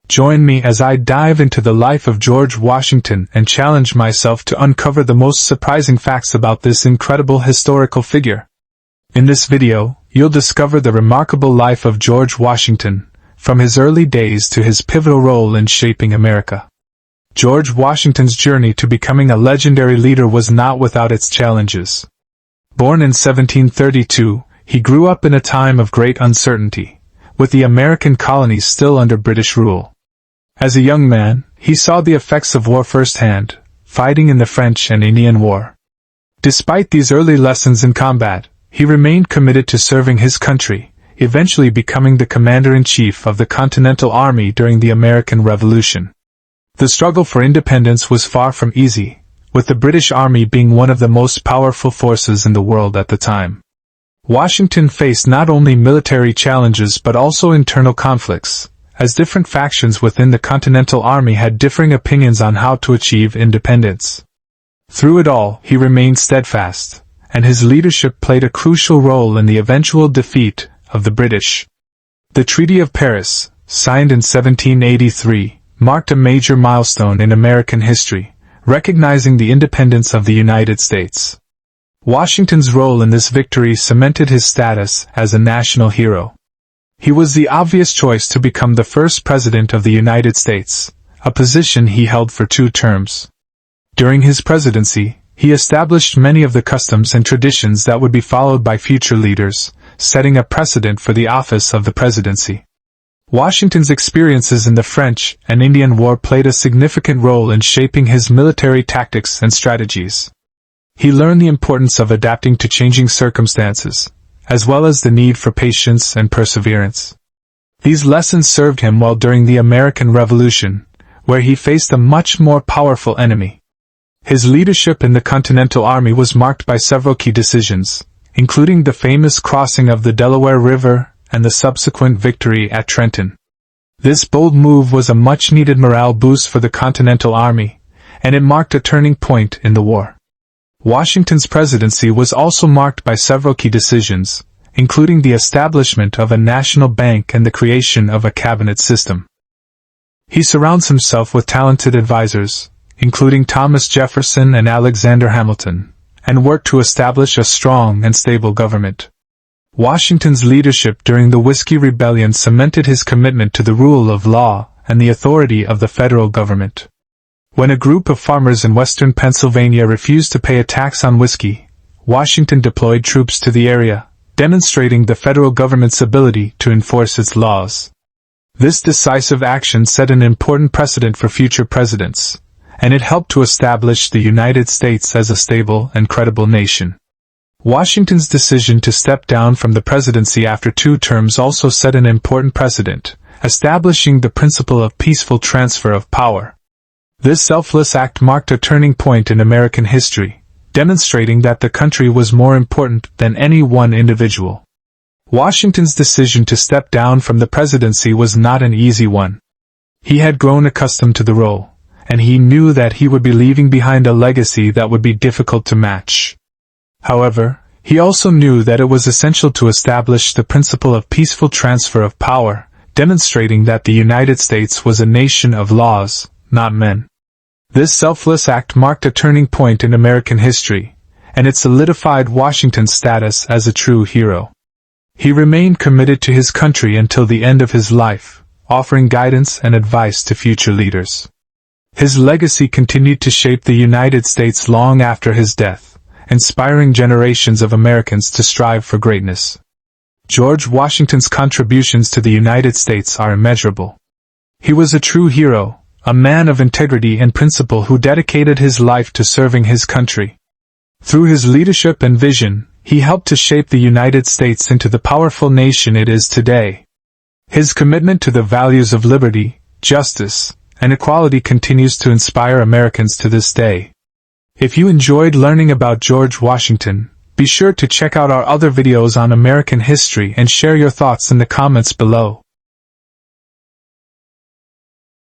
Join me as I dive into the life of George Washington and challenge myself to uncover the most surprising facts about this incredible historical figure. In this video, you'll discover the remarkable life of George Washington, from his early days to his pivotal role in shaping America. George Washington's journey to becoming a legendary leader was not without its challenges. Born in 1732, he grew up in a time of great uncertainty, with the American colonies still under British rule. As a young man, he saw the effects of war firsthand, fighting in the French and Indian War. Despite these early lessons in combat, he remained committed to serving his country, eventually becoming the commander-in-chief of the Continental Army during the American Revolution. The struggle for independence was far from easy, with the British Army being one of the most powerful forces in the world at the time. Washington faced not only military challenges but also internal conflicts, as different factions within the Continental Army had differing opinions on how to achieve independence. Through it all, he remained steadfast, and his leadership played a crucial role in the eventual defeat of the British. The Treaty of Paris, signed in 1783, marked a major milestone in American history, recognizing the independence of the United States. Washington's role in this victory cemented his status as a national hero. He was the obvious choice to become the first president of the United States, a position he held for 2 terms. During his presidency, he established many of the customs and traditions that would be followed by future leaders, setting a precedent for the office of the presidency. Washington's experiences in the French and Indian War played a significant role in shaping his military tactics and strategies. He learned the importance of adapting to changing circumstances, as well as the need for patience and perseverance. These lessons served him well during the American Revolution, where he faced a much more powerful enemy. His leadership in the Continental Army was marked by several key decisions, including the famous crossing of the Delaware River and the subsequent victory at Trenton. This bold move was a much-needed morale boost for the Continental Army, and it marked a turning point in the war. Washington's presidency was also marked by several key decisions, including the establishment of a national bank and the creation of a cabinet system. He surrounds himself with talented advisors, including Thomas Jefferson and Alexander Hamilton, and worked to establish a strong and stable government. Washington's leadership during the Whiskey Rebellion cemented his commitment to the rule of law and the authority of the federal government. When a group of farmers in western Pennsylvania refused to pay a tax on whiskey, Washington deployed troops to the area, demonstrating the federal government's ability to enforce its laws. This decisive action set an important precedent for future presidents, and it helped to establish the United States as a stable and credible nation. Washington's decision to step down from the presidency after 2 terms also set an important precedent, establishing the principle of peaceful transfer of power. This selfless act marked a turning point in American history, demonstrating that the country was more important than any one individual. Washington's decision to step down from the presidency was not an easy one. He had grown accustomed to the role, and he knew that he would be leaving behind a legacy that would be difficult to match. However, he also knew that it was essential to establish the principle of peaceful transfer of power, demonstrating that the United States was a nation of laws, not men. This selfless act marked a turning point in American history, and it solidified Washington's status as a true hero. He remained committed to his country until the end of his life, offering guidance and advice to future leaders. His legacy continued to shape the United States long after his death, inspiring generations of Americans to strive for greatness. George Washington's contributions to the United States are immeasurable. He was a true hero, a man of integrity and principle who dedicated his life to serving his country. Through his leadership and vision, he helped to shape the United States into the powerful nation it is today. His commitment to the values of liberty, justice, and equality continues to inspire Americans to this day. If you enjoyed learning about George Washington, be sure to check out our other videos on American history and share your thoughts in the comments below.